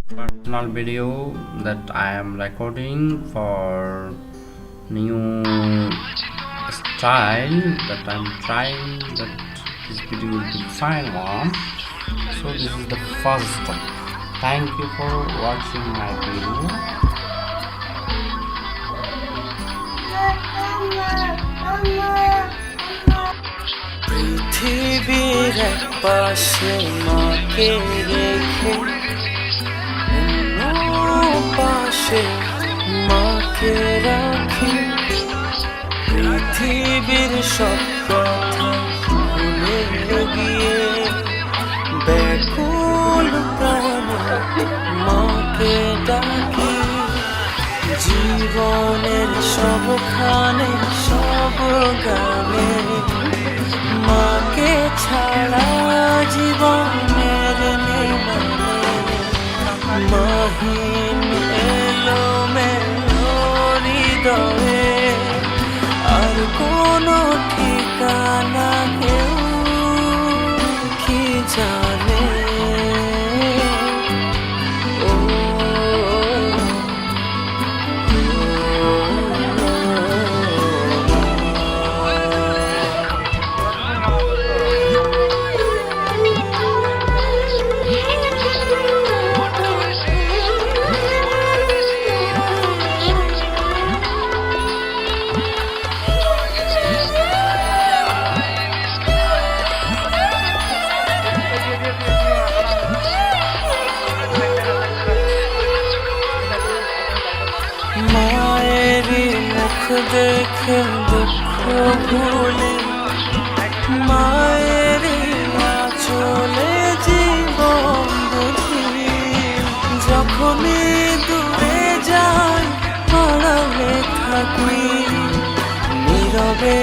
personal video that I am recording for new style that I'm trying that this video will be fine one. So this is the first step. Thank you for watching my video. পৃথিবীর এক পাশে মাকে রেখে অন্য পাশে মাকে রাখি, পৃথিবীর সব কথা ভুলে গিয়ে ব্যাকুল প্রাণে মাকে ডাকি। জীবনের সবখানে সব গানে মাকে ছাড়া জীবনের নেই মাহিন এলো মেলো হৃদয়ে, আর কোনো ঠিকানা কেউ কি জানে। মায়েরই মুখ দেখে দুঃখ ভুলে, মায়েরই আঁচলে জীবন বুঝি, যখনই দূরে যাই আড়ালে থাকি নীরবে